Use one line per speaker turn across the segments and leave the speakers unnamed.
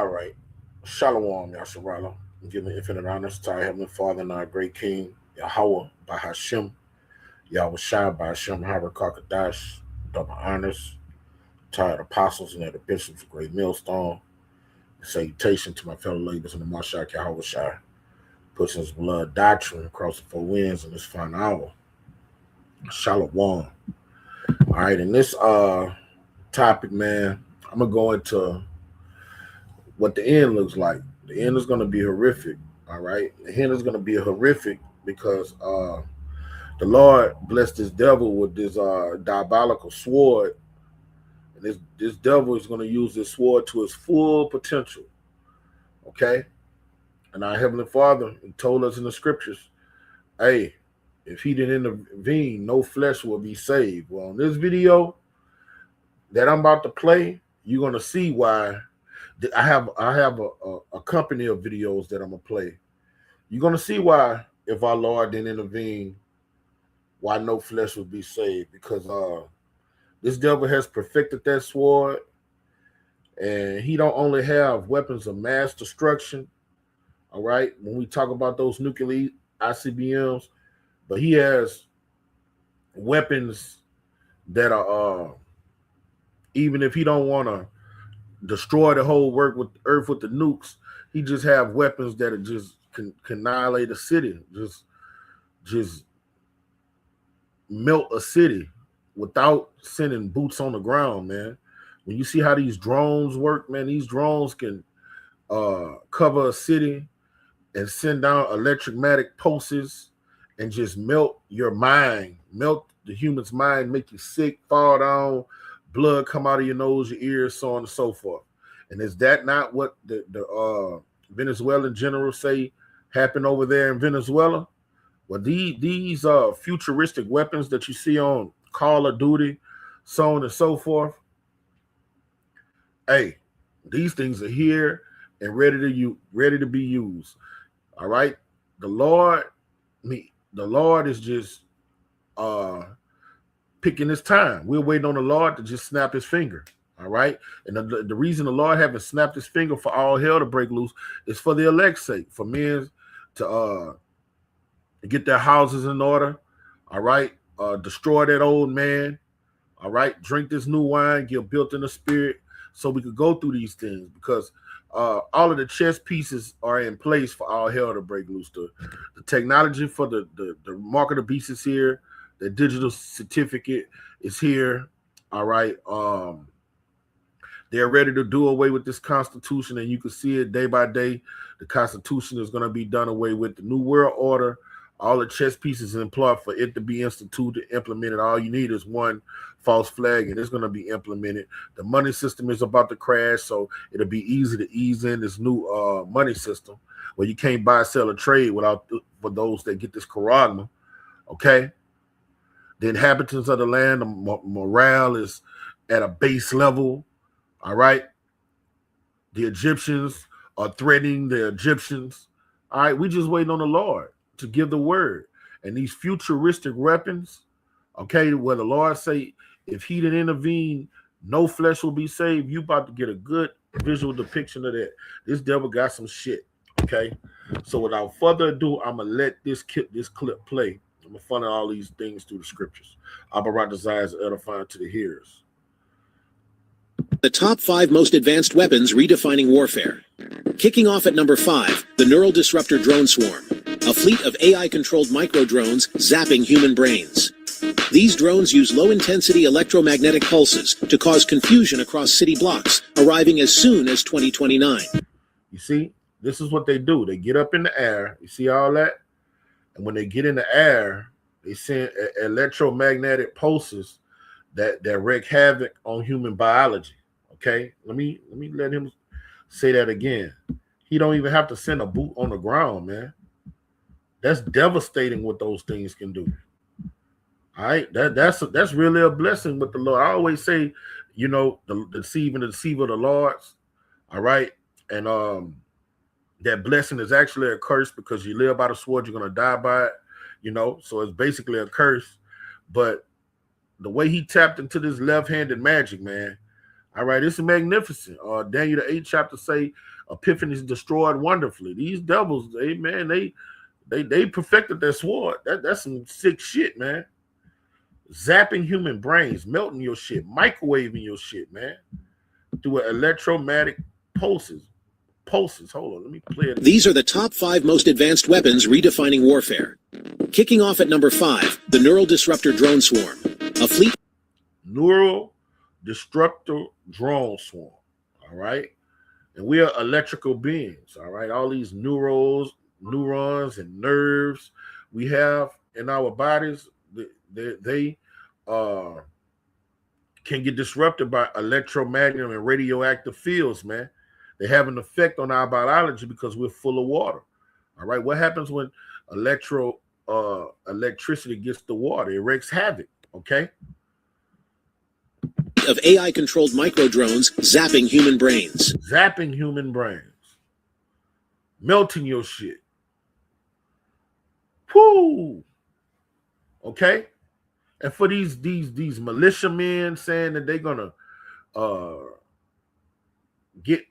All right. Shalom, Yasharala. Giving infinite honors to our Heavenly Father and our great King, Yahweh, by Hashem, Yahweh Shai, by Hashem, Harakakadash, double honors to our apostles and the bishops of Great Millstone. Salutation to my fellow laborers in the Mashak, Yahweh Shai, pushing his blood doctrine across the four winds in this fine hour. Shalom. All right, in this topic, man, I'm going to go into what the end looks like. The end is going to be horrific. All right. The end is going to be horrific because the Lord blessed this devil with this diabolical sword. And this devil is going to use this sword to its full potential. Okay. And our Heavenly Father told us in the scriptures, hey, if he didn't intervene, no flesh will be saved. Well, in this video that I'm about to play, you're going to see why. I have a company of videos that I'm gonna play. You're gonna see why, if our Lord didn't intervene, why no flesh would be saved. Because this devil has perfected that sword, and he don't only have weapons of mass destruction. All right, when we talk about those nuclear ICBMs, but he has weapons that are even if he don't want to destroy the whole earth with the nukes, he just have weapons that are just can annihilate a city, just melt a city without sending boots on the ground, man. When you see how these drones work, man, these drones can cover a city and send down electromagnetic pulses and just melt your mind, melt the human's mind, make you sick, fall down, blood come out of your nose, your ears, so on and so forth. And is that not what the Venezuelan generals say happened over there in Venezuela? Well, these futuristic weapons that you see on Call of Duty, so on and so forth, hey, these things are here and ready to be used. All right, the Lord is just picking his time. We're waiting on the Lord to just snap his finger. All right. And the reason the Lord haven't snapped his finger for all hell to break loose is for the elect's sake, for men to get their houses in order. All right. Destroy that old man. All right. Drink this new wine, get built in the spirit, so we could go through these things, because all of the chess pieces are in place for all hell to break loose. The technology for the mark of the beast is here. The digital certificate is here. All right. They're ready to do away with this Constitution, and you can see it day by day. The Constitution is going to be done away with. The New World Order, all the chess pieces employed for it to be instituted, implemented. All you need is one false flag, and it's going to be implemented. The money system is about to crash, so it'll be easy to ease in this new money system where you can't buy, sell, or trade without, for those that get this charagma. Okay. The inhabitants of the land, the morale is at a base level. All right. The Egyptians are threatening the Egyptians. All right. We just waiting on the Lord to give the word. And these futuristic weapons, okay, where the Lord say, if he didn't intervene, no flesh will be saved. You about to get a good visual depiction of that. This devil got some shit. Okay. So without further ado, I'm going to let this clip play. I'm going to funnel all these things through the scriptures. Abarat desires edifying to the hearers.
The top 5 most advanced weapons redefining warfare. Kicking off at number 5, the Neural Disruptor Drone Swarm, a fleet of AI-controlled micro-drones zapping human brains. These drones use low-intensity electromagnetic pulses to cause confusion across city blocks, arriving as soon as 2029.
You see, this is what they do. They get up in the air. You see all that? And when they get in the air, they send electromagnetic pulses that wreak havoc on human biology. Okay, let me let him say that again. He don't even have to send a boot on the ground, man. That's devastating what those things can do. All right, that's really a blessing with the Lord. I always say, you know, the deceiver of the Lord's. All right, and that blessing is actually a curse, because you live by the sword, you're gonna die by it. You know, so it's basically a curse. But the way he tapped into this left-handed magic, man, All right, it's magnificent. Daniel the 8th chapter say Epiphany is destroyed wonderfully. These devils, they perfected their sword. That's some sick shit, man. Zapping human brains, melting your shit, microwaving your shit, man, through electromagnetic pulses. Hold on, let me play it.
These are the top 5 most advanced weapons redefining warfare. Kicking off at number 5, the Neural Disruptor Drone Swarm. A fleet.
Neural Disruptor Drone Swarm. All right. And we are electrical beings. All right. All these neurons, and nerves we have in our bodies, they can get disrupted by electromagnetic and radioactive fields, man. They have an effect on our biology because we're full of water. All right. What happens when electricity gets the water? It wreaks havoc. Okay.
Of AI-controlled micro drones zapping human brains.
Zapping human brains. Melting your shit. Whoo. Okay. And for these militiamen saying that they're gonna get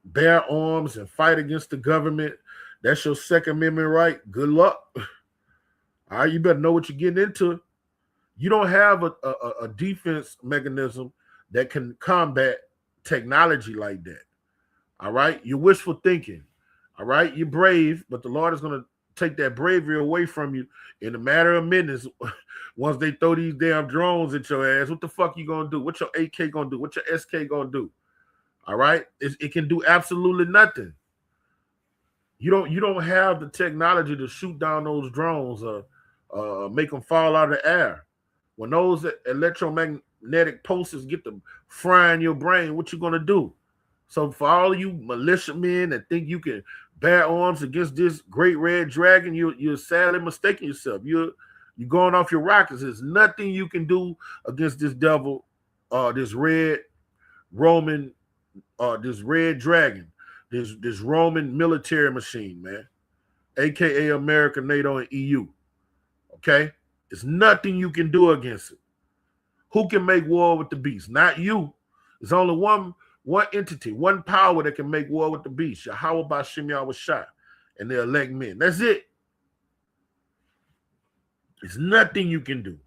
bear arms and fight against the government, that's your Second Amendment right. Good luck. All right, you better know what you're getting into. You don't have a defense mechanism that can combat technology like that. All right, you're wishful thinking. All right, you're brave, but the Lord is going to take that bravery away from you in a matter of minutes. Once they throw these damn drones at your ass, what the fuck you gonna do? What your AK gonna do? What your SK gonna do? All right, it can do absolutely nothing. You don't have the technology to shoot down those drones or make them fall out of the air. When those electromagnetic pulses get to frying your brain, what you gonna do? So for all you militiamen that think you can bear arms against this great red dragon, you're sadly mistaking yourself. You're going off your rockets. There's nothing you can do against this devil, this red Roman, this red dragon, this Roman military machine, man, aka America, NATO, and EU. Okay, there's nothing you can do against it. Who can make war with the beast? Not you. There's only one entity, one power that can make war with the beast. Yahweh Bashim Yahushua and the elect men. That's it. There's nothing you can do.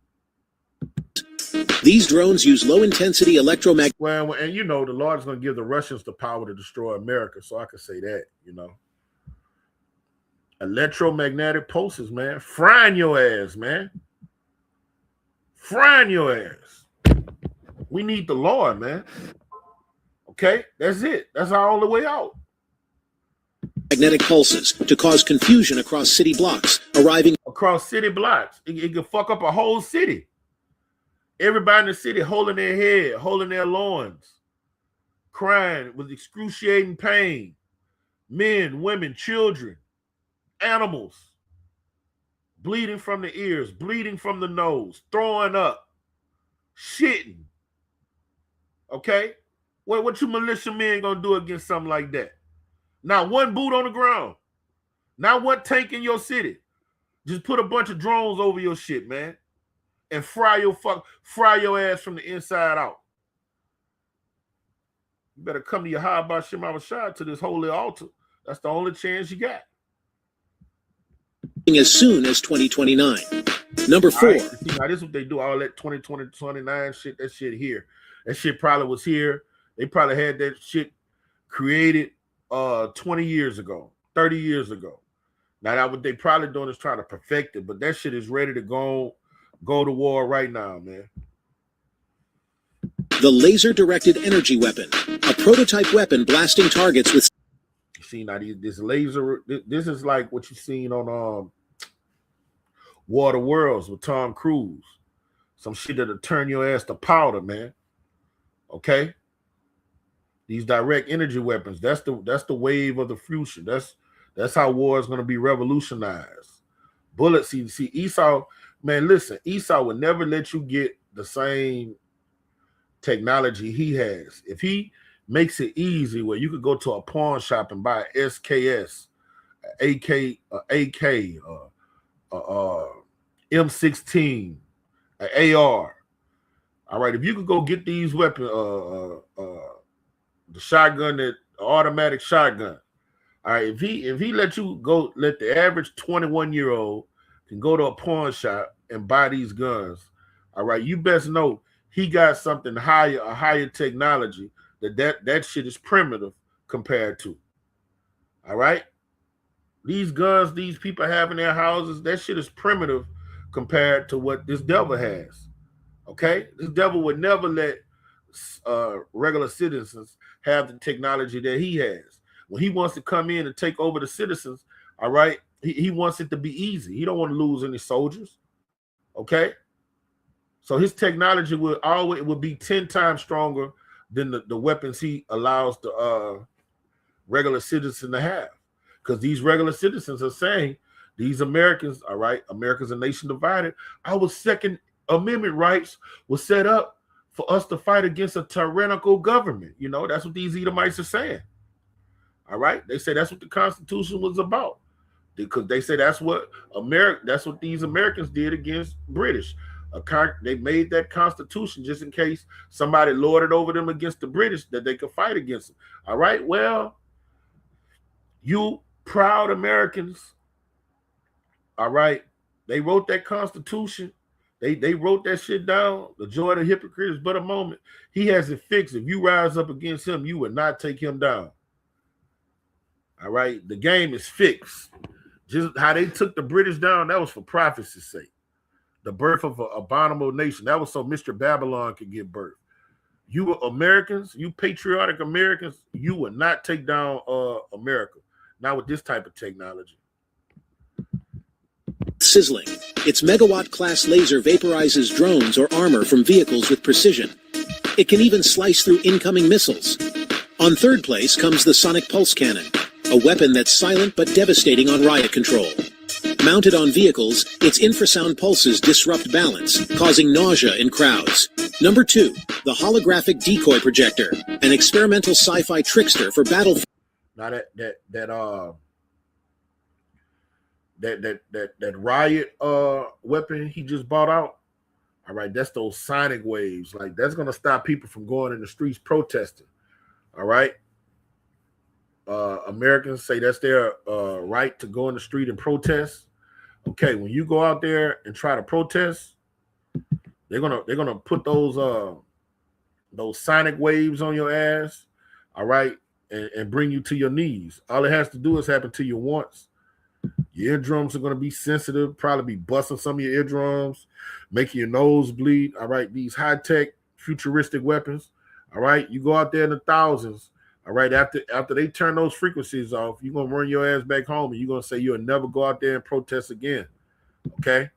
These drones use low-intensity electromagnetic.
Well, and you know, the Lord is going to give the Russians the power to destroy America, so I can say that, you know. Electromagnetic pulses, man. Frying your ass, man. Frying your ass. We need the Lord, man. Okay, that's it. That's our only way out.
Magnetic pulses to cause confusion across city blocks, arriving
across city blocks. It can fuck up a whole city. Everybody in the city holding their head, holding their loins, crying with excruciating pain. Men, women, children, animals, bleeding from the ears, bleeding from the nose, throwing up, shitting. Okay? What you militia men gonna do against something like that? Not one boot on the ground. Not one tank in your city. Just put a bunch of drones over your shit, man. And fry your ass from the inside out. You better come to your high by Shema Shad to this holy altar. That's the only chance you got.
As soon as 2029. Number 4.
Right. See, now this is what they do. All that 2020, 29 shit, that shit here. That shit probably was here. They probably had that shit created 20 years ago, 30 years ago. Now what they probably doing is trying to perfect it, but that shit is ready to go to war right now, man.
The laser-directed energy weapon, a prototype weapon blasting targets with.
You see, now this laser, this is like what you seen on War of the Worlds with Tom Cruise. Some shit that'll turn your ass to powder, man. Okay? These direct energy weapons, that's the wave of the future. That's how war is going to be revolutionized. Bullets, see, Esau, man, listen, Esau would never let you get the same technology he has. If he makes it easy where you could go to a pawn shop and buy an SKS, AK, M16, an AR, All right, if you could go get these weapons, the shotgun, that automatic shotgun. All right, if he let you go, let the average 21-year-old can go to a pawn shop and buy these guns. All right, you best know he got something higher, a higher technology that shit is primitive compared to. All right, these guns these people have in their houses, that shit is primitive compared to what this devil has. Okay, this devil would never let regular citizens have the technology that he has. When he wants to come in and take over the citizens, all right, he wants it to be easy. He don't want to lose any soldiers. Okay, so his technology would be 10 times stronger than the weapons he allows the regular citizens to have. Because these regular citizens are saying, these Americans, all right, America's a nation divided. Our Second Amendment rights were set up for us to fight against a tyrannical government. You know, that's what these Edomites are saying. All right, they say that's what the Constitution was about, because they say that's what these Americans did against British. They made that Constitution just in case somebody lorded over them against the British, that they could fight against them. All right, well, you proud Americans, all right, they wrote that Constitution. They wrote that shit down. The joy of the hypocrite is but a moment. He has it fixed. If you rise up against him, you will not take him down. All right, the game is fixed. Just how they took the British down, that was for prophecy's sake. The birth of an abominable nation. That was so Mr. Babylon could give birth. You Americans, you patriotic Americans, you will not take down America. Not with this type of technology.
Sizzling. Its megawatt-class laser vaporizes drones or armor from vehicles with precision. It can even slice through incoming missiles. On third place comes the Sonic Pulse Cannon, a weapon that's silent but devastating on riot control. Mounted on vehicles, its infrasound pulses disrupt balance, causing nausea in crowds. Number 2, the holographic decoy projector, an experimental sci-fi trickster for battlefield.
Now that riot weapon he just bought out, all right, that's those sonic waves. Like, that's gonna stop people from going in the streets protesting. All right. Americans say that's their right to go in the street and protest. Okay, when you go out there and try to protest, they're gonna put those sonic waves on your ass, all right, and bring you to your knees. All it has to do is happen to you once. Your eardrums are gonna be sensitive, probably be busting some of your eardrums, making your nose bleed. All right, these high-tech futuristic weapons. All right, you go out there in the thousands. All right, after they turn those frequencies off, you're going to run your ass back home and you're going to say you'll never go out there and protest again, okay?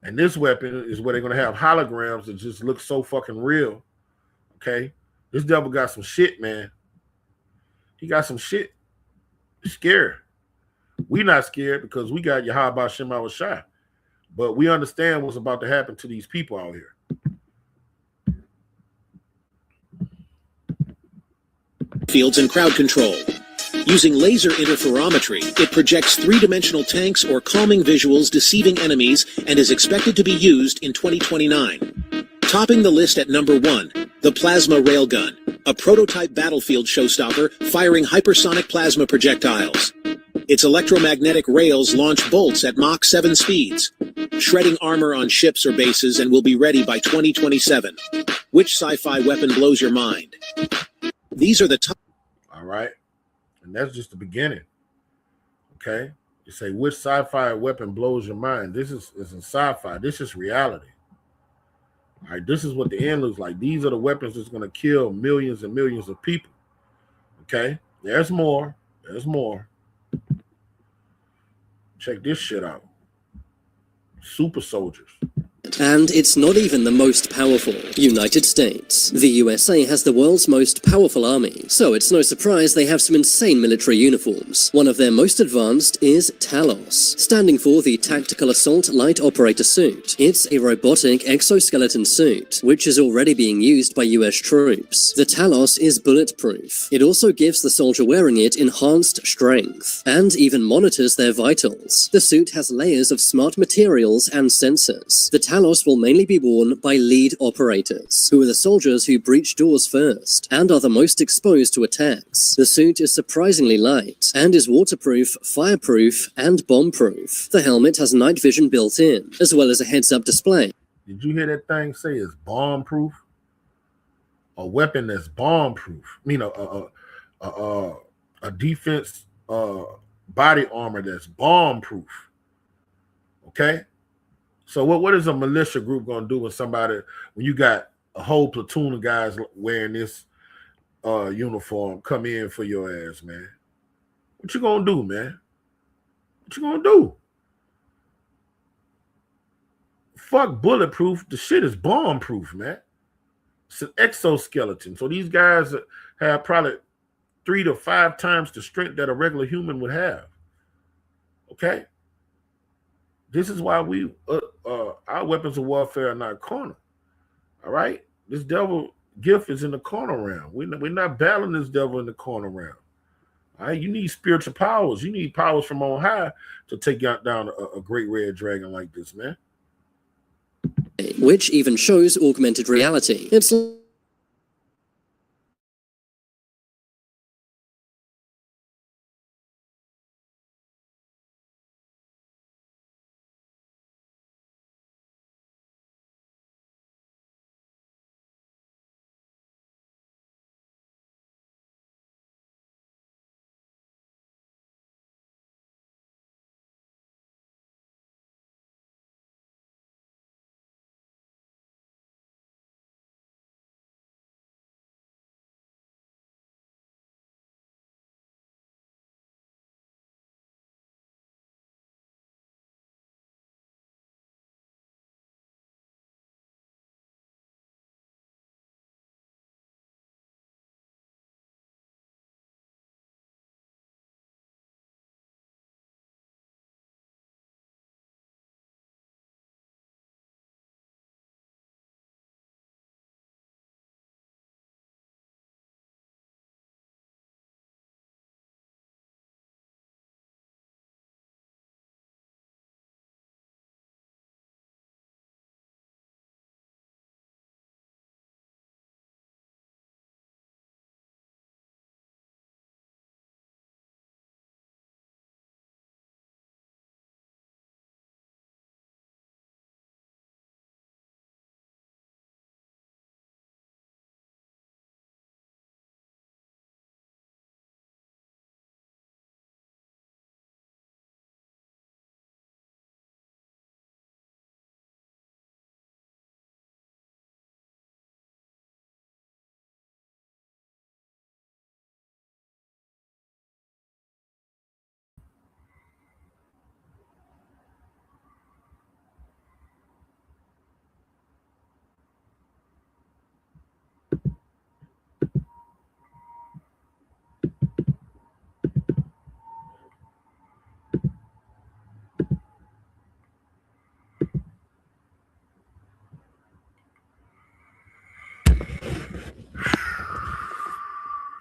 And this weapon is where they're going to have holograms that just look so fucking real, okay? This devil got some shit, man. He got some shit. Scared. We not scared because we got Yahweh Shema Shai. But we understand what's about to happen to these people out here.
Fields and crowd control. Using laser interferometry, it projects three-dimensional tanks or calming visuals deceiving enemies and is expected to be used in 2029. Topping the list at number 1, the Plasma Railgun, a prototype battlefield showstopper firing hypersonic plasma projectiles. Its electromagnetic rails launch bolts at Mach 7 speeds, shredding armor on ships or bases, and will be ready by 2027. Which sci-fi weapon blows your mind? These are the top.
All right. And that's just the beginning. Okay. You say, which sci-fi weapon blows your mind? This isn't sci-fi. This is reality. All right. This is what the end looks like. These are the weapons that's going to kill millions and millions of people. Okay. There's more. There's more. Check this shit out. Super soldiers.
And it's not even the most powerful. United States. The USA has the world's most powerful army, so it's no surprise they have some insane military uniforms. One of their most advanced is Talos, standing for the Tactical Assault Light Operator Suit. It's a robotic exoskeleton suit, which is already being used by US troops. The Talos is bulletproof. It also gives the soldier wearing it enhanced strength, and even monitors their vitals. The suit has layers of smart materials and sensors. The Talos Talos will mainly be worn by lead operators, who are the soldiers who breach doors first, and are the most exposed to attacks. The suit is surprisingly light, and is waterproof, fireproof, and bomb-proof. The helmet has night vision built in, as well as a heads-up display.
Did you hear that thing say it's bomb-proof? A weapon that's bomb-proof. I mean, a defense body armor that's bomb-proof. Okay? So what is a militia group going to do when you got a whole platoon of guys wearing this uniform come in for your ass, man? What you going to do, man? What you going to do? Fuck bulletproof. The shit is bomb-proof, man. It's an exoskeleton. So these guys have probably 3 to 5 times the strength that a regular human would have. Okay? This is why our weapons of warfare are not carnal. All right? This devil gift is in the carnal realm. We're not battling this devil in the carnal realm. All right? You need spiritual powers. You need powers from on high to take down a great red dragon like this, man.
Which even shows augmented reality. It's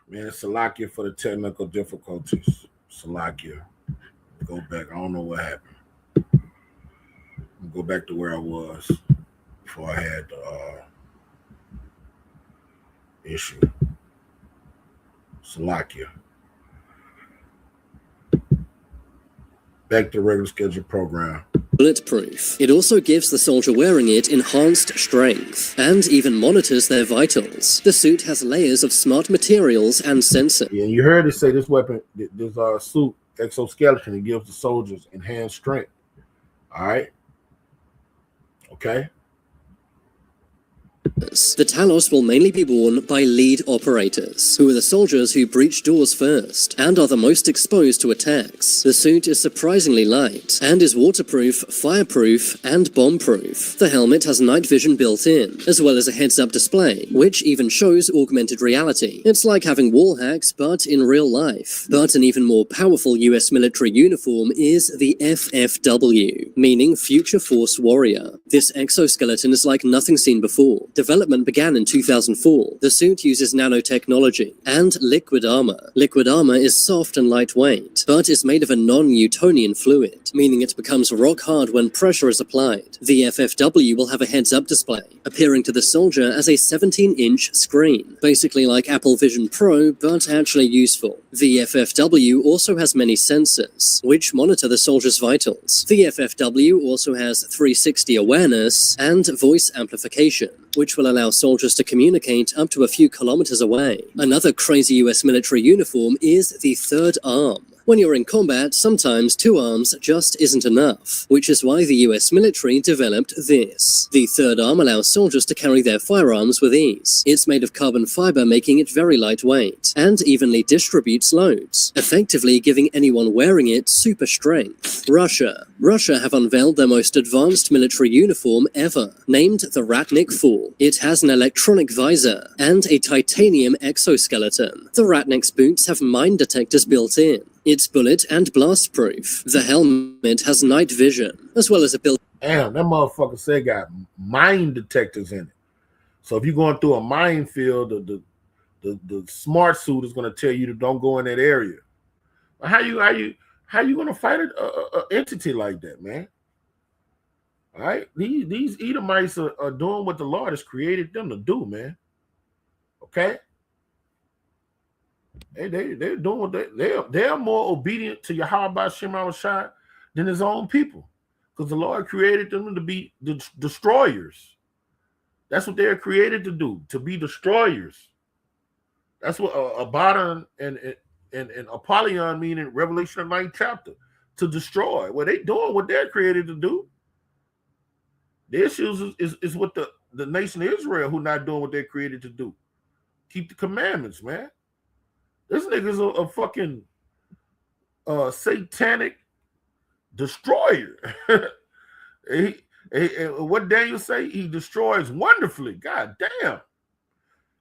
Man, Salakia for the technical difficulties. Salakia. Go back. I don't know what happened. Go back to where I was before I had the issue. Salakia. Back to regular scheduled program.
bulletproof. It also gives the soldier wearing it enhanced strength, and even monitors their vitals. The suit has layers of smart materials and sensors.
Yeah, you heard it say this weapon, this suit, exoskeleton, it gives the soldiers enhanced strength. All right? Okay?
The Talos will mainly be worn by lead operators, who are the soldiers who breach doors first, and are the most exposed to attacks. The suit is surprisingly light, and is waterproof, fireproof, and bomb-proof. The helmet has night vision built in, as well as a heads-up display, which even shows augmented reality. It's like having wall hacks, but in real life. But an even more powerful US military uniform is the FFW, meaning Future Force Warrior. This exoskeleton is like nothing seen before. Development began in 2004. The suit uses nanotechnology and liquid armor. Liquid armor is soft and lightweight, but is made of a non-Newtonian fluid, meaning it becomes rock hard when pressure is applied. The FFW will have a heads-up display, appearing to the soldier as a 17-inch screen, basically like Apple Vision Pro, but actually useful. The FFW also has many sensors, which monitor the soldier's vitals. The FFW also has 360 awareness and voice amplification, which will allow soldiers to communicate up to a few kilometers away. Another crazy US military uniform is the third arm. When you're in combat, sometimes 2 arms just isn't enough, which is why the US military developed this. The third arm allows soldiers to carry their firearms with ease. It's made of carbon fiber, making it very lightweight, and evenly distributes loads, effectively giving anyone wearing it super strength. Russia have unveiled their most advanced military uniform ever, named the Ratnik 4. It has an electronic visor and a titanium exoskeleton. The Ratnik's boots have mine detectors built in. It's bullet and blast proof. The helmet has night vision, as well as a built.
Damn, that motherfucker said got mine detectors in it. So if you're going through a minefield, the smart suit is going to tell you to don't go in that area. How you going to fight an entity like that, man? All right, these Edomites are doing what the Lord has created them to do, man. Okay. They're doing what they're more obedient to Yahweh Shem Shai than his own people, because the Lord created them to be the destroyers. That's what they're created to do, to be destroyers. That's what Abaddon and Apollyon mean in Revelation 9th chapter, to destroy. Well, they doing what they're created to do. The issue is with the nation of Israel, who not doing what they're created to do. Keep the commandments, man. This nigga's a fucking satanic destroyer. What Daniel say? He destroys wonderfully. God damn.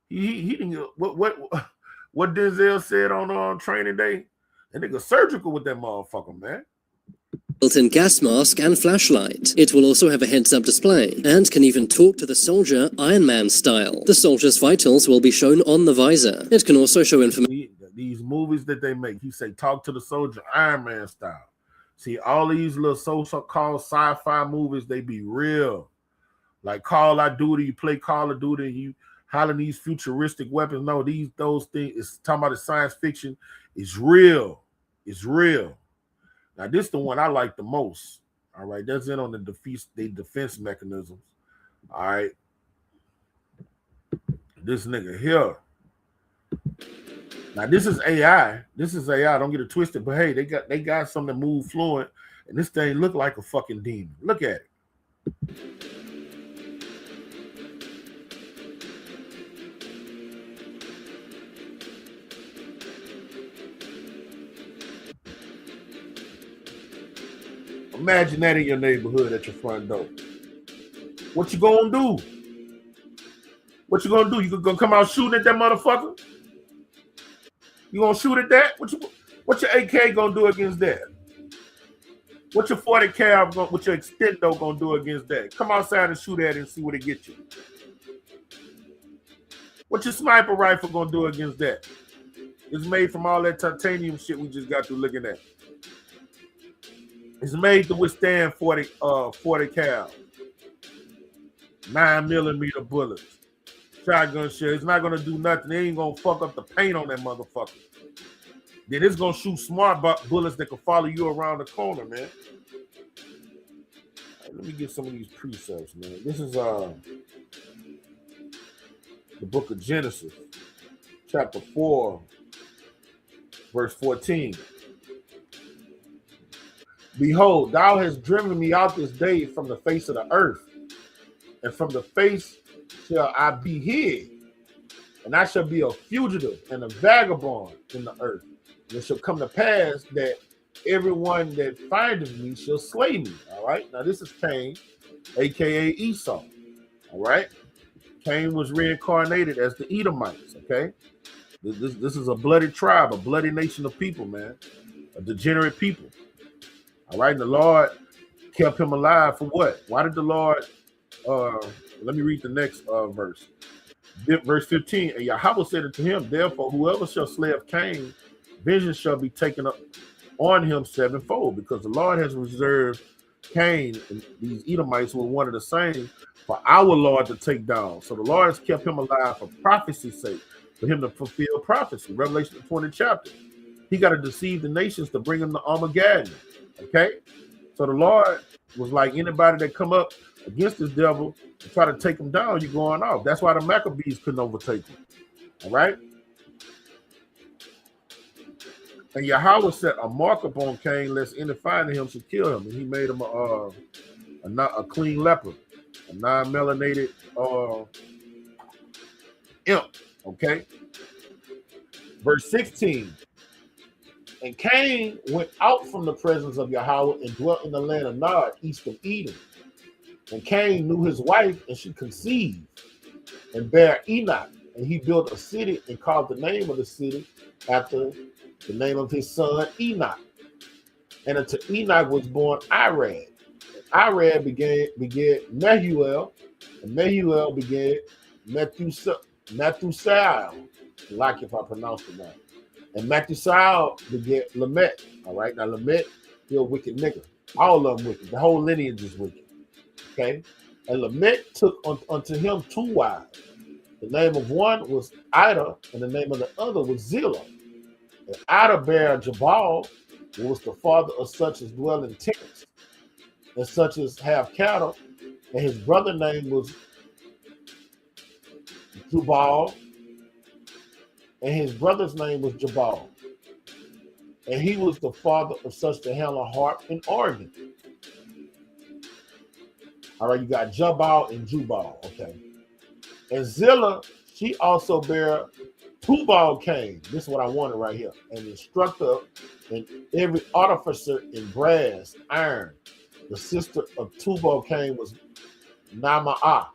He didn't. What Denzel said on Training Day? That nigga surgical with that motherfucker, man.
Built-in gas mask and flashlight. It will also have a heads-up display and can even talk to the soldier Iron Man style. The soldier's vitals will be shown on the visor. It can also show information.
These movies that they make, he say talk to the soldier Iron Man style. See, all these little so-called sci-fi movies, they be real. Like Call of Duty, you play Call of Duty and you hollering these futuristic weapons. No, those things, it's talking about the science fiction. It's real. It's real. Now, this is the one I like the most. All right, that's in on the defense mechanisms. All right. This nigga here. Now, this is AI. This is AI. Don't get it twisted. But hey, they got something to move fluent, and this thing look like a fucking demon. Look at it. Imagine that in your neighborhood at your front door. What you gonna do? What you gonna do? You gonna come out shooting at that motherfucker? You gonna shoot at that? What your AK gonna do against that? What your 40 cal what your extendo gonna do against that? Come outside and shoot at it and see what it gets you. What your sniper rifle gonna do against that? It's made from all that titanium shit we just got through looking at. It's made to withstand 40 cal, 9mm bullets, shotgun shell. It's not gonna do nothing. It ain't gonna fuck up the paint on that motherfucker. Then it's gonna shoot smart bullets that can follow you around the corner, man. Right, let me get some of these precepts, man. This is the book of Genesis, chapter 4, verse 14. Behold, thou hast driven me out this day from the face of the earth, and from the face shall I be hid, and I shall be a fugitive and a vagabond in the earth. And it shall come to pass that everyone that findeth me shall slay me. All right. Now this is Cain, aka Esau. All right. Cain was reincarnated as the Edomites. Okay. This is a bloody tribe, a bloody nation of people, man, a degenerate people. All right, and the Lord kept him alive for what? Why did the Lord Let me read the next verse. Verse 15. And Yahweh said unto him, therefore, whoever shall slay of Cain, vengeance shall be taken up on him sevenfold, because the Lord has reserved Cain and these Edomites were one of the same for our Lord to take down. So the Lord has kept him alive for prophecy's sake, for him to fulfill prophecy. Revelation 20 chapter. He got to deceive the nations to bring them to Armageddon. Okay? So the Lord was like, anybody that come up against this devil and try to take him down, you're going off. That's why the Maccabees couldn't overtake him. All right? And Yahweh set a mark upon Cain, lest any finding him should kill him. And he made him a clean leper, a non-melanated imp. Okay? Verse 16. And Cain went out from the presence of Yahweh and dwelt in the land of Nod, east of Eden. And Cain knew his wife, and she conceived and bare Enoch. And he built a city and called the name of the city after the name of his son Enoch. And unto Enoch was born Irad. And Irad begat Mehuel, and Mehuel begat Methuselah, like if I pronounced it right. And Methuselah begat Lamech. All right, now Lamech, he's a wicked nigga. All of them wicked. The whole lineage is wicked. Okay, and Lamech took unto him two wives. The name of one was Ida, and the name of the other was Zillah. And Ida bare Jabal, who was the father of such as dwell in tents, and such as have cattle. And his brother name was Jubal, and his brother's name was Jabal. And he was the father of such to handle harp and organ. All right, you got Jabal and Jubal, okay. And Zillah, she also bare Tubal Cain. This is what I wanted right here. An instructor and every artificer in brass, iron. The sister of Tubal Cain was Nama'ah.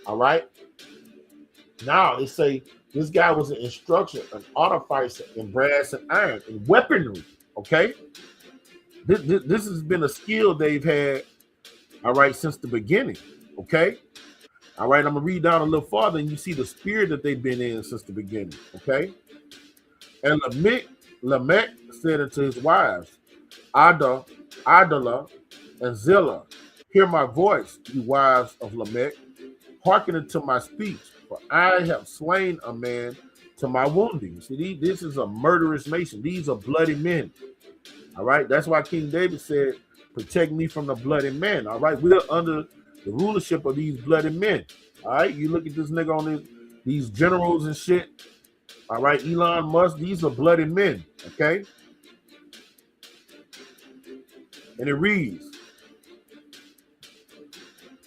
All right. Now they say this guy was an instructor, an artificer in brass and iron and weaponry. Okay. This has been a skill they've had, all right, since the beginning. Okay. All right, I'm gonna read down a little farther, and you see the spirit that they've been in since the beginning. Okay, and Lamech said unto his wives, Adalah, and Zillah, hear my voice, you wives of Lamech, hearken unto my speech, for I have slain a man to my wounding. See, this is a murderous nation. These are bloody men. All right, that's why King David said, "Protect me from the bloody men." All right, we're under the rulership of these bloody men. All right, you look at this nigga on these generals and shit. All right, Elon Musk, these are bloody men. Okay, and it reads,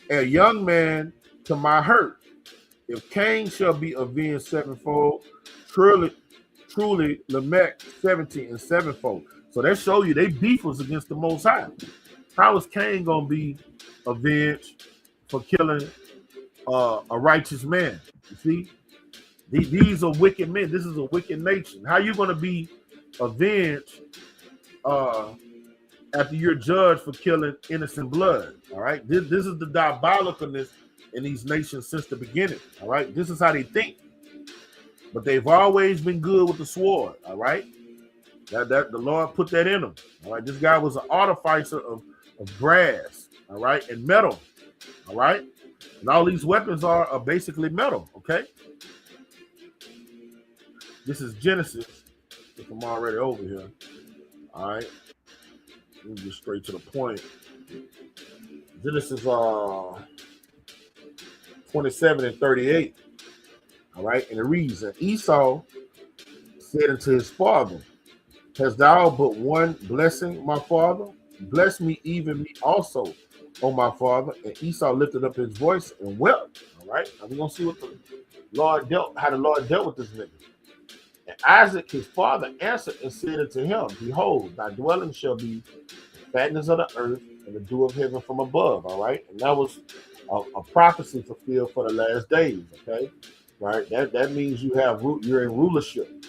"A young man to my hurt, if Cain shall be avenged sevenfold, truly Lamech 70 and sevenfold." So that show you they beef was against the Most High. How is Cain gonna be avenged for killing a righteous man? You see, these are wicked men. This is a wicked nation. How you going to be avenged after you're judged for killing innocent blood? All right, this is the diabolicalness in these nations since the beginning. All right, this is how they think, but they've always been good with the sword. All right, that the Lord put that in them. All right, this guy was an artificer of brass. All right, and metal. All right, and all these weapons are basically metal. Okay, this is Genesis. If I'm already over here. All right, let me get straight to the point. Genesis 27 and 38. All right, and it reads, "And Esau said unto his father, Hast thou but one blessing, my father? Bless me, even me also, O my father." And Esau lifted up his voice and wept. All right, now we're gonna see what the Lord how the Lord dealt with this nigga. And Isaac, his father, answered and said unto him, "Behold, thy dwelling shall be the fatness of the earth and the dew of heaven from above." All right, and that was a prophecy fulfilled for the last days. Okay, right? That means you're in rulership.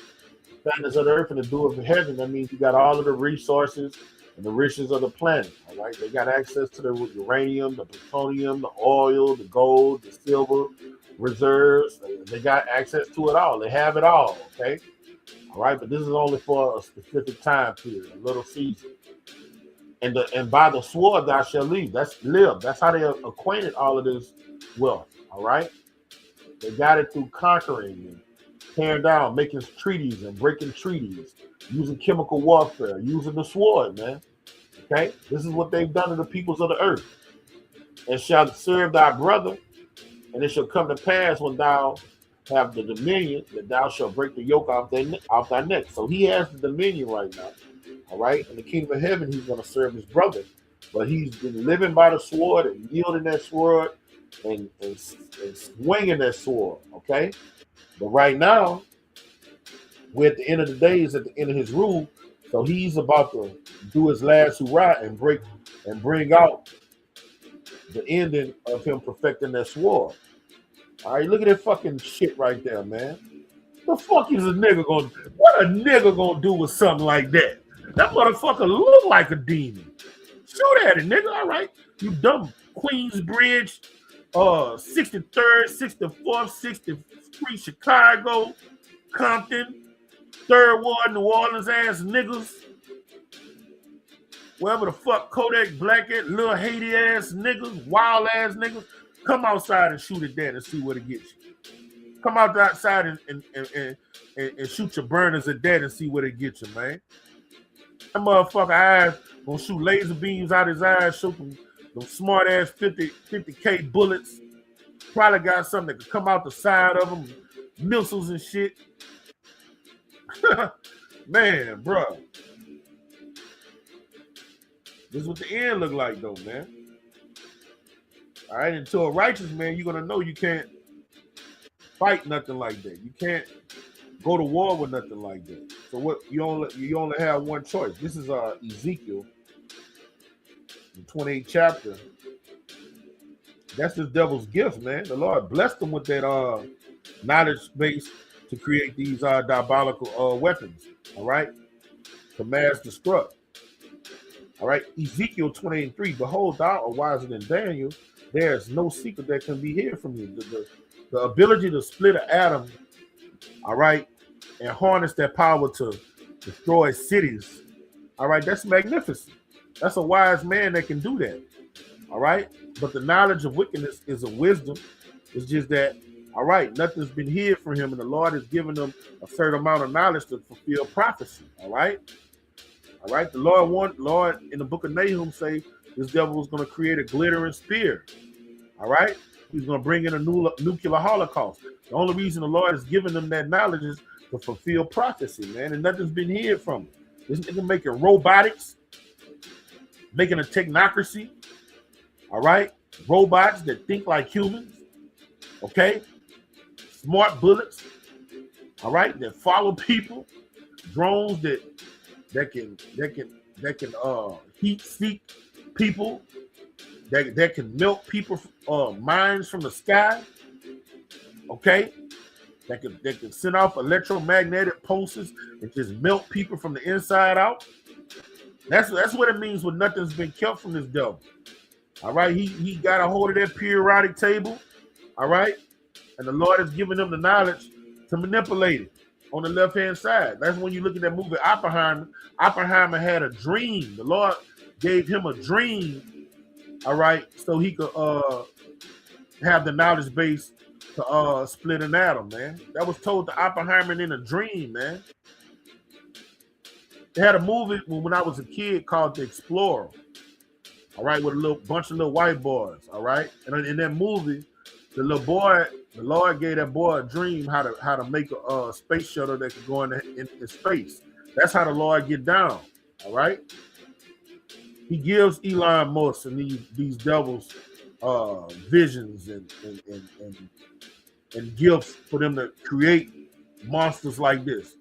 Fatness of the earth and the dew of heaven. That means you got all of the resources and the riches of the planet. All right, they got access to the uranium, the plutonium, the oil, the gold, the silver reserves. They got access to it all. They have it all. Okay, all right, but this is only for a specific time period, a little season. And by the sword thou shalt live. That's how they acquainted all of this wealth. All right, they got it through conquering and tearing down, making treaties and breaking treaties, using chemical warfare, using the sword, man. Okay, this is what they've done to the peoples of the earth. And shalt serve thy brother, and it shall come to pass when thou have the dominion that thou shalt break the yoke off thy neck. So he has the dominion right now. All right, in the kingdom of heaven, he's going to serve his brother, but he's been living by the sword and yielding that sword and swinging that sword. Okay, but right now, we're at the end of the days, at the end of his rule. So he's about to do his last hurrah and bring out the ending of him perfecting that sword. All right, look at that fucking shit right there, man. The fuck is a nigga gonna? What a nigga gonna do with something like that? That motherfucker look like a demon. Shoot at it, nigga. All right, you dumb Queensbridge, 63rd, 64th, 63rd, Chicago, Compton, Third Ward, New Orleans ass niggas. Wherever the fuck Kodak Black at, little Haiti ass niggas, wild ass niggas. Come outside and shoot it there and see what it gets you. Come out outside and shoot your burners at that and see what it gets you, man. That motherfucker eyes gonna shoot laser beams out his eyes, shoot them smart ass 50K bullets. Probably got something that could come out the side of them, missiles and shit. Man, bro. This is what the end look like, though, man. All right, and to a righteous man, you're gonna know you can't fight nothing like that. You can't go to war with nothing like that. So what you only have one choice. This is Ezekiel, the 28th chapter. That's the devil's gift, man. The Lord blessed him with that knowledge base to create these diabolical weapons. All right, to mass destruct. All right, Ezekiel 28:3. Behold, thou art wiser than Daniel. There is no secret that can be hid from you. The ability to split an atom, all right, and harness that power to destroy cities, all right, that's magnificent. That's a wise man that can do that, all right? But the knowledge of wickedness is a wisdom. It's just that, all right, nothing's been hid from him, and the Lord has given them a certain amount of knowledge to fulfill prophecy, all right? All right, the Lord in the book of Nahum say this devil was going to create a glittering spear. All right, he's going to bring in a nuclear holocaust. The only reason the Lord has given them that knowledge is to fulfill prophecy, man, and nothing's been hid from him. This nigga making robotics, making a technocracy. All right, robots that think like humans. Okay, smart bullets. All right, that follow people. Drones that can heat seek people, that can melt people minds from the sky. Okay, that can send off electromagnetic pulses and just melt people from the inside out. That's what it means when nothing's been kept from this devil. All right, he got a hold of that periodic table. All right, and the Lord has given him the knowledge to manipulate it. On the left-hand side. That's when you look at that movie Oppenheimer. Oppenheimer had a dream. The Lord gave him a dream, all right, so he could have the knowledge base to split an atom, man. That was told to Oppenheimer in a dream, man. They had a movie when I was a kid called The Explorer, all right, with a bunch of little white boys, all right? And in that movie, the little boy, the Lord gave that boy a dream how to make a space shuttle that could go in space. That's how the Lord get down. All right. He gives Elon Musk and these devils visions and gifts for them to create monsters like this.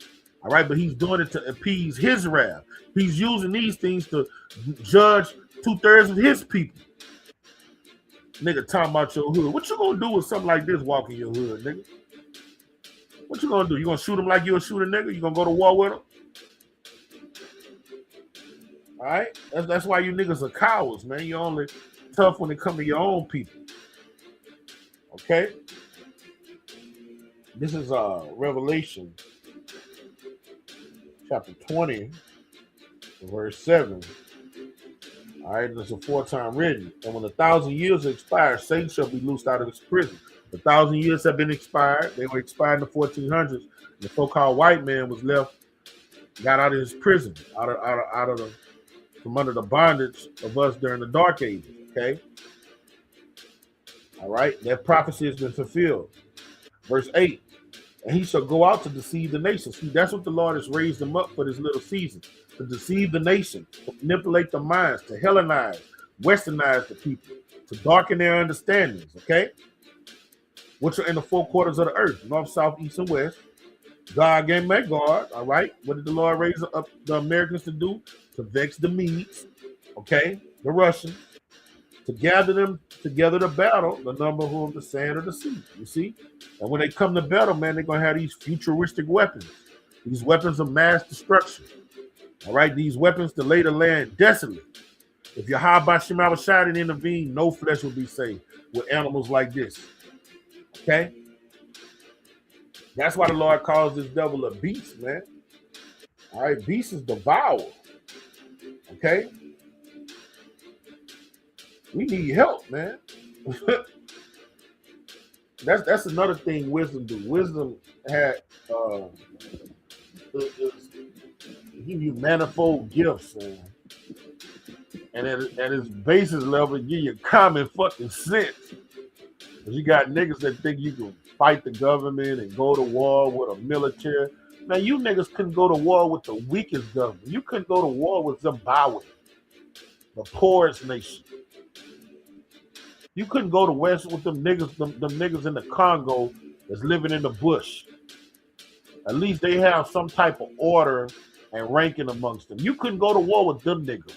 All right, but he's doing it to appease his wrath. He's using these things to judge 2/3 of his people. Nigga talking about your hood. What you gonna do with something like this walking your hood, nigga? What you gonna do? You gonna shoot him like you'll shoot a nigga? You gonna go to war with him? All right, that's why you niggas are cowards, man. You're only tough when it come to your own people. Okay, this is Revelation chapter 20, verse 7. All right, and it's a 4-time written. And when 1,000 years expire, Satan shall be loosed out of his prison. 1,000 years have been expired. They were expired in the 1400s. The so-called white man was left, got out of his prison, out of the from under the bondage of us during the dark ages. Okay. All right. That prophecy has been fulfilled. Verse 8. And he shall go out to deceive the nations. See, that's what the Lord has raised them up for this little season. To deceive the nation, to manipulate the minds, to Hellenize, westernize the people, to darken their understandings, okay? Which are in the 4 quarters of the earth, north, south, east, and west. Gog and Magog, all right? What did the Lord raise up the Americans to do? To vex the Medes, okay? The Russians, to gather them together to battle, the number of the sand of the sea, you see? And when they come to battle, man, they're going to have these futuristic weapons, these weapons of mass destruction, all right? These weapons to lay the land desolate. If Yahweh Shem Shai didn't intervene, no flesh will be saved with animals like this, okay? That's why the Lord calls this devil a beast, man. All right, beast is devour. Okay? We need help, man. That's another thing wisdom do. Wisdom had give you manifold gifts, and at its basis level, give you common fucking sense. Because you got niggas that think you can fight the government and go to war with a military. Man, you niggas couldn't go to war with the weakest government. You couldn't go to war with Zimbabwe, the poorest nation. You couldn't go to West with them niggas, them niggas in the Congo that's living in the bush. At least they have some type of order and ranking amongst them. You couldn't go to war with them niggas.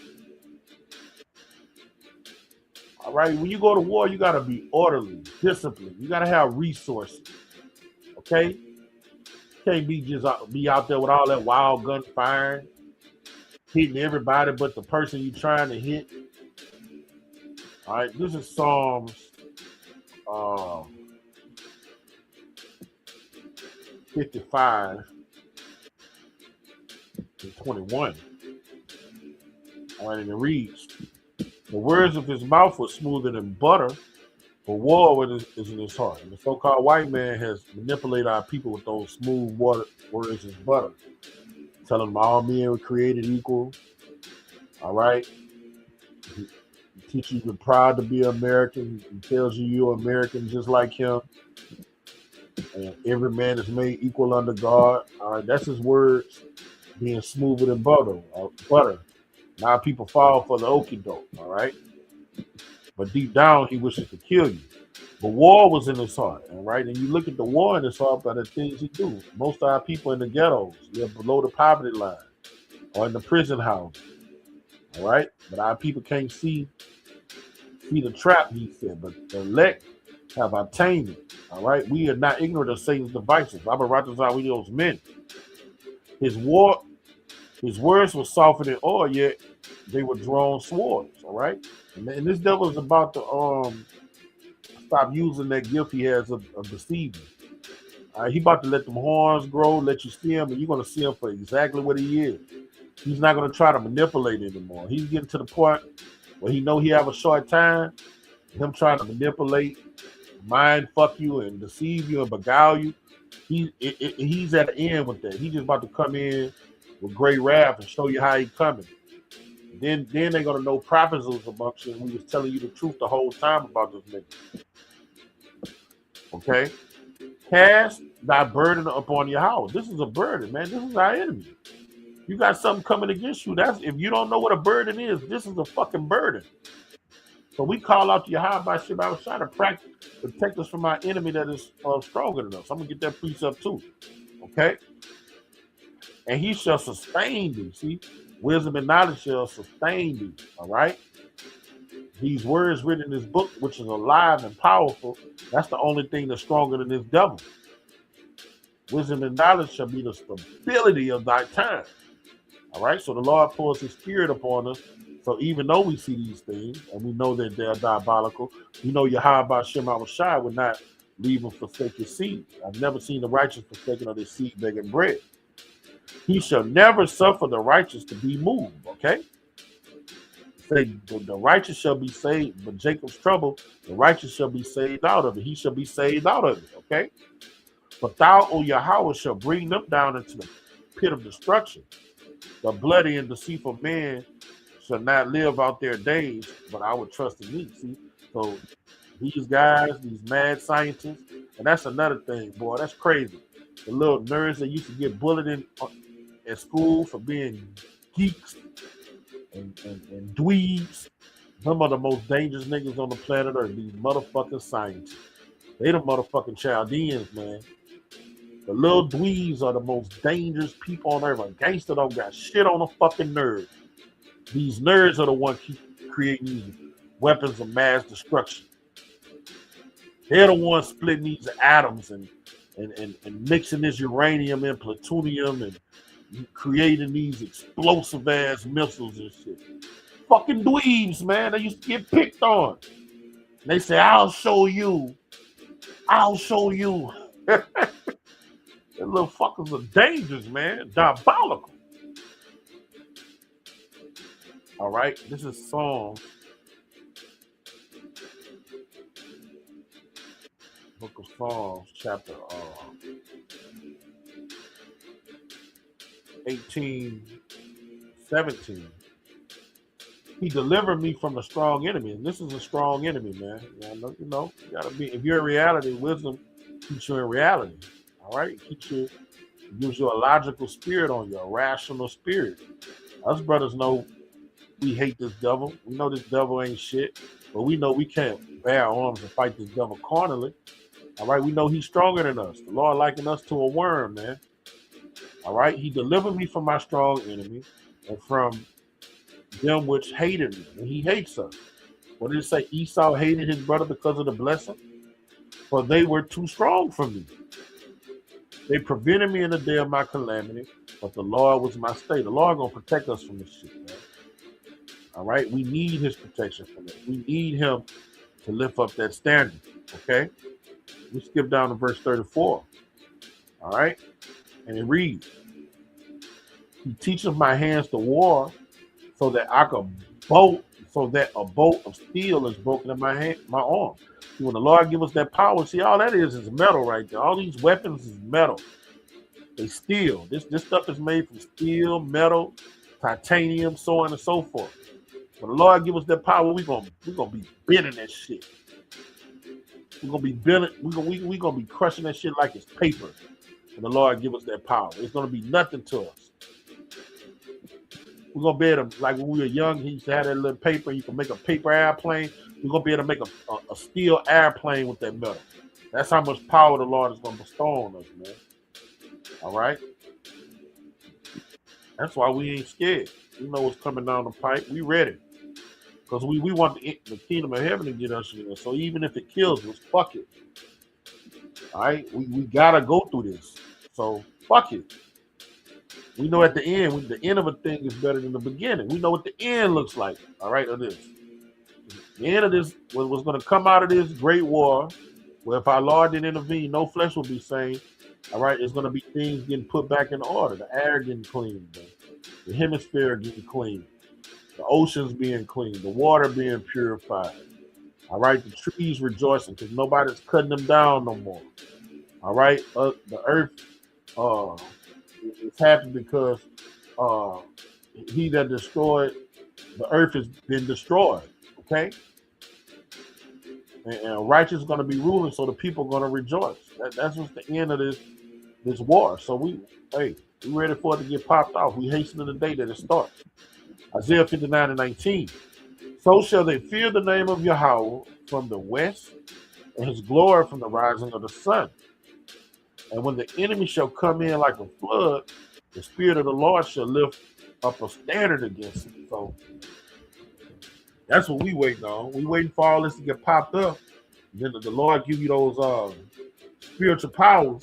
All right, when you go to war, you got to be orderly, disciplined. You got to have resources, okay? Can't be out there with all that wild gun firing, hitting everybody but the person you trying to hit. All right, this is Psalms 55 and 21. All right, and it reads, the words of his mouth were smoother than butter, but war is in his heart. And the so-called white man has manipulated our people with those smooth words as butter, telling them all men were created equal. All right? He teaches you proud to be American. He tells you you're American just like him. And every man is made equal under God. All right, that's his words being smoother than butter. Now people fall for the okie doke, all right? But deep down, he wishes to kill you. But war was in his heart, all right? And you look at the war in his heart by the things he do. Most of our people in the ghettos live below the poverty line or in the prison house, all right? But our people can't see the trap, he said, but the elect have obtained it, all right? We are not ignorant of Satan's devices. Baba Ratazar, we those men. His words were softer than oil, yet they were drawn swords, all right? And this devil is about to stop using that gift he has of deceiving. All right, he about to let them horns grow, let you see him, and you're going to see him for exactly what he is. He's not going to try to manipulate anymore. He's getting to the point where he know he have a short time. Him trying to manipulate, mind fuck you, and deceive you and beguile you. He's at the end with that. He's just about to come in with great wrath and show you how he coming. Then they're gonna know prophecies amongst you, and we was telling you the truth the whole time about this nigga. Okay? Cast thy burden upon your house. This is a burden, man. This is our enemy. You got something coming against you. That's if you don't know what a burden is, this is a fucking burden. So we call out to Yahweh Shem Shai to protect us from our enemy that is stronger than us. I'm gonna get that precept too. Okay? And he shall sustain thee. See, wisdom and knowledge shall sustain thee. All right. These words written in this book, which is alive and powerful, that's the only thing that's stronger than this devil. Wisdom and knowledge shall be the stability of thy time. All right. So the Lord pours his spirit upon us. So even though we see these things and we know that they're diabolical, we know Yahweh Shem Shai would not leave and forsake his seed. I've never seen the righteous forsaken of his seed begging bread. He shall never suffer the righteous to be moved. Okay. Say the righteous shall be saved, but Jacob's trouble, the righteous shall be saved out of it. He shall be saved out of it. Okay. But thou, O Yahweh, shall bring them down into the pit of destruction. The bloody and deceitful man shall not live out their days, but I would trust in me. See, so these guys, these mad scientists, and that's another thing, boy, that's crazy. The little nerds that used to get bullied at school for being geeks and dweebs, them are the most dangerous niggas on the planet Earth, these motherfucking scientists. They the motherfucking Chaldeans, man. The little dweebs are the most dangerous people on earth. A gangster don't got shit on a fucking nerd. These nerds are the ones keep creating these weapons of mass destruction. They're the ones splitting these atoms and mixing this uranium and plutonium and creating these explosive ass missiles and shit. Fucking dweebs, man. They used to get picked on. And they say, I'll show you. I'll show you. Them little fuckers are dangerous, man. Diabolical. All right, this is Psalms. Book of Psalms, chapter 18, 17. He delivered me from a strong enemy. And this is a strong enemy, man. You know, you gotta be, if you're in reality, wisdom keeps you in reality. All right, it gives you a logical spirit on you, a rational spirit. Us brothers know we hate this devil. We know this devil ain't shit, but we know we can't bear arms and fight this devil carnally. All right, we know he's stronger than us. The Lord likened us to a worm, man. All right, he delivered me from my strong enemy and from them which hated me, and he hates us. What did it say? Esau hated his brother because of the blessing? For they were too strong for me. They prevented me in the day of my calamity, but the Lord was my stay. The Lord gonna protect us from this shit, man. All right, we need his protection from it. We need him to lift up that standard. Okay, we skip down to verse 34. All right, and it reads, he teaches my hands to war so that I could bolt, so that a bolt of steel is broken in my hand, my arm. See, when the Lord gives us that power, see, all that is metal right there. All these weapons is metal. They steel. This stuff is made from steel, metal, titanium, so on and so forth. When the Lord gives us that power, we're gonna be bending that shit. We're gonna be bending, we're gonna be crushing that shit like it's paper. When the Lord gives us that power, it's gonna be nothing to us. We're gonna be able to, like when we were young, he used to have that little paper. You can make a paper airplane. We're gonna be able to make a steel airplane with that metal. That's how much power the Lord is gonna bestow on us, man. All right. That's why we ain't scared. We know what's coming down the pipe. We ready, because we want the kingdom of heaven to get us in. So even if it kills us, fuck it. All right. We gotta go through this. So fuck it. We know at the end of a thing is better than the beginning. We know what the end looks like. All right, of this. The end of this, what's going to come out of this great war, where if our Lord didn't intervene, no flesh will be saved. All right, it's going to be things getting put back in order. The air getting cleaned, the hemisphere getting cleaned, the oceans being cleaned, the water being purified. All right, the trees rejoicing because nobody's cutting them down no more. All right, the earth, it's happened because he that destroyed the earth has been destroyed. Okay, and righteous is going to be ruling, so the people are going to rejoice. That's what's the end of this war. So we ready for it to get popped off. We hasten the day that it starts. Isaiah 59:19. So shall they fear the name of Yahweh from the west, and his glory from the rising of the sun. And when the enemy shall come in like a flood, the Spirit of the Lord shall lift up a standard against him. So that's what we waiting on. We waiting for all this to get popped up. Then the Lord give you those spiritual powers,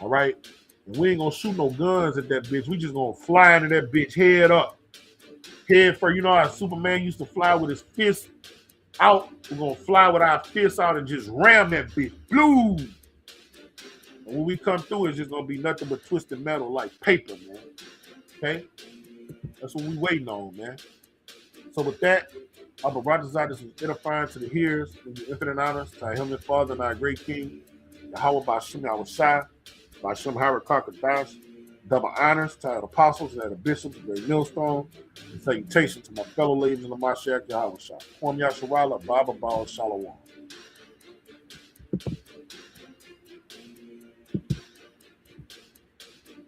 all right? And we ain't gonna shoot no guns at that bitch. We just gonna fly into that bitch head up. Head first. You know how Superman used to fly with his fist out? We're gonna fly with our fists out and just ram that bitch. Blue. And when we come through, it's just gonna be nothing but twisted metal like paper, man. Okay? That's what we waiting on, man. So with that, Abba Rajazadis is edifying to the hearers in the infinite honors, to our Heavenly Father and our great King, Yahweh Bashim Yahushai, Bashim Harakakadash, double honors to our apostles and our bishops, the great millstone, and salutation to my fellow ladies in the Mashiach Yahushai. Kwam Yasharala, Baba Baal Shalom.